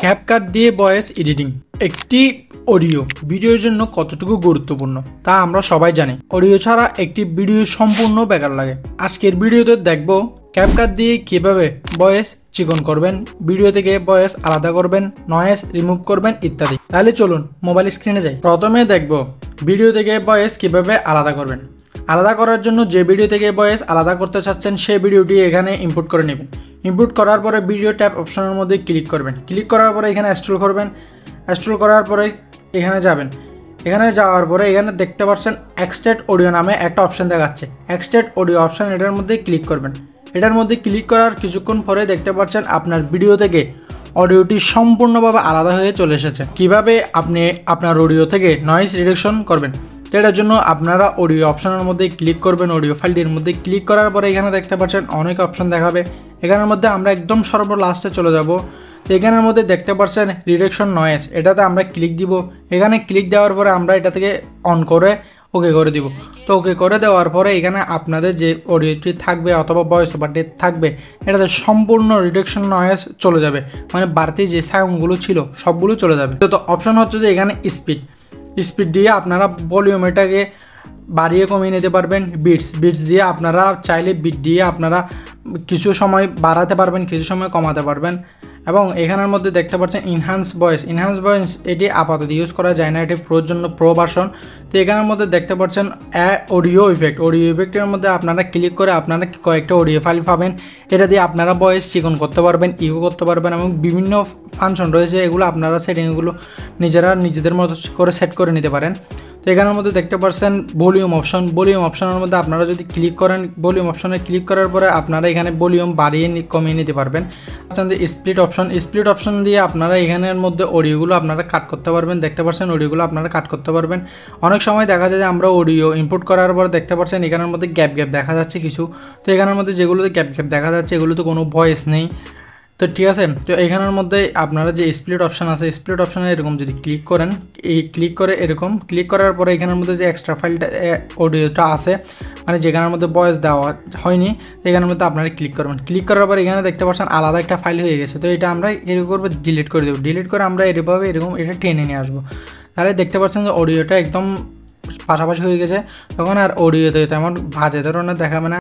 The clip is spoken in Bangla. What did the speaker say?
ক্যাপকাট দিয়ে ভয়েস এডিটিং একটি অডিও ভিডিওর জন্য কতটুকু গুরুত্বপূর্ণ তা আমরা সবাই জানি। অডিও ছাড়া একটি ভিডিও সম্পূর্ণ বেকার লাগে। আজকের ভিডিওতে দেখব ক্যাপকাট দিয়ে কিভাবে ভয়েস চিকন করবেন, ভিডিও থেকে ভয়েস আলাদা করবেন, নয়েজ রিমুভ করবেন ইত্যাদি। তাহলে চলুন মোবাইল স্ক্রিনে যাই। প্রথমে দেখব ভিডিও থেকে ভয়েস কিভাবে আলাদা করবেন। আলাদা করার জন্য যে ভিডিও থেকে ভয়েস আলাদা করতে চাচ্ছেন সেই ভিডিওটি এখানে ইনপুট করে নেবেন। ইনপুট করার পরে ভিডিও ট্যাব অপশনের মধ্যে ক্লিক করবেন। ক্লিক করার পরে এখানে স্ক্রল করবেন। স্ক্রল করার পরে এখানে যাবেন। এখানে যাওয়ার পরে এখানে দেখতে পাচ্ছেন এক্সট্রাক্ট অডিও নামে একটা অপশন দেখাচ্ছে। এক্সট্রাক্ট অডিও অপশন এটার মধ্যে ক্লিক করবেন। এটার মধ্যে ক্লিক করার কিছুক্ষণ পরে দেখতে পাচ্ছেন আপনার ভিডিও থেকে অডিওটি সম্পূর্ণভাবে আলাদা হয়ে চলে এসেছে। কিভাবে আপনি আপনার অডিও থেকে নয়েজ রিডাকশন করবেন এটার জন্য আপনারা অডিও অপশনের মধ্যে ক্লিক করবেন। অডিও ফাইলটির মধ্যে ক্লিক করার পরে এখানে দেখতে পাচ্ছেন অনেক অপশন দেখাবে। এখানের মধ্যে আমরা একদম সর্ব লাস্টে চলে যাব। তো এখানের মধ্যে দেখতে পাচ্ছেন রিডাকশন নয়েজ, এটাতে আমরা ক্লিক দিব। এখানে ক্লিক দেওয়ার পরে আমরা এটা থেকে অন করে ওকে করে দিব। তো ওকে করে দেওয়ার পরে এখানে আপনাদের যে অডিওটি থাকবে অথবা ভয়েস ওভারটি থাকবে এটাতে সম্পূর্ণ রিডাকশন নয়েজ চলে যাবে, মানে বাড়তি যে সাউন্ডগুলো ছিল সবগুলো চলে যাবে। তো অপশন হচ্ছে যে এখানে স্পিড দিয়ে আপনারা ভলিউম এটাকে বাড়িয়ে কমিয়ে নিতে পারবেন। বিটস দিয়ে আপনারা চাইলে বিট দিয়ে আপনারা কিছু সময় বাড়াতে পারবেন, কিছু সময় কমাতে পারবেন। এবং এখানের মধ্যে দেখতে পাচ্ছেন ইনহ্যান্স ভয়েস এটি আপাতত ইউজ করা যায় না, এটি প্রোর জন্য প্রো ভার্সন। তো এখানের মধ্যে দেখতে পাচ্ছেন অডিও ইফেক্টের মধ্যে আপনারা ক্লিক করে আপনারা কয়েকটা অডিও ফাইল পাবেন। এটা দিয়ে আপনারা ভয়েস চিকন করতে পারবেন, ইকো করতে পারবেন এবং বিভিন্ন ফাংশন রয়েছে, এগুলো আপনারা সেটিংগুলো নিজেদের মতো করে সেট করে নিতে পারেন। তো এখানের মধ্যে দেখতে পাচ্ছেন ভলিউম অপশনের মধ্যে আপনারা যদি ক্লিক করেন, ভলিউম অপশনে ক্লিক করার পরে আপনারা এখানে ভলিউম বাড়িয়ে কমিয়ে নিতে পারবেন। স্প্লিট অপশন দিয়ে আপনারা এখানের মধ্যে অডিওগুলো আপনারা কাট করতে পারবেন। দেখতে পাচ্ছেন অডিওগুলো আপনারা কাট করতে পারবেন। অনেক সময় দেখা যায় যে আমরা অডিও ইনপুট করার পর দেখতে পাচ্ছেন এখানের মধ্যে গ্যাপ দেখা যাচ্ছে কিছু। তো এখানের মধ্যে যেগুলোতে গ্যাপ দেখা যাচ্ছে এগুলোতে কোনো ভয়েস নেই। তো ঠিক আছে, তো এখানের মধ্যে আপনারা যে স্প্লিট অপশান আছে, স্প্লিট অপশানে এরকম যদি ক্লিক করেন, ক্লিক করার পরে এখানের মধ্যে যে এক্সট্রা ফাইলটা অডিওটা আছে, মানে যেখানের মধ্যে ভয়েস দেওয়া হয়নি, এখানের মধ্যে আপনারা ক্লিক করবেন। ক্লিক করার পরে এখানে দেখতে পাচ্ছেন আলাদা একটা ফাইল হয়ে গেছে। তো এটা আমরা এরকম করবো, ডিলিট করে দেবো। ডিলিট করে আমরা এরকম এটা টেনে নিয়ে আসবো। তাহলে দেখতে পাচ্ছেন যে অডিওটা একদম পাশাপাশি হয়ে গেছে। তখন আর অডিওতে তেমন বাজে ধরনের দেখাবে না।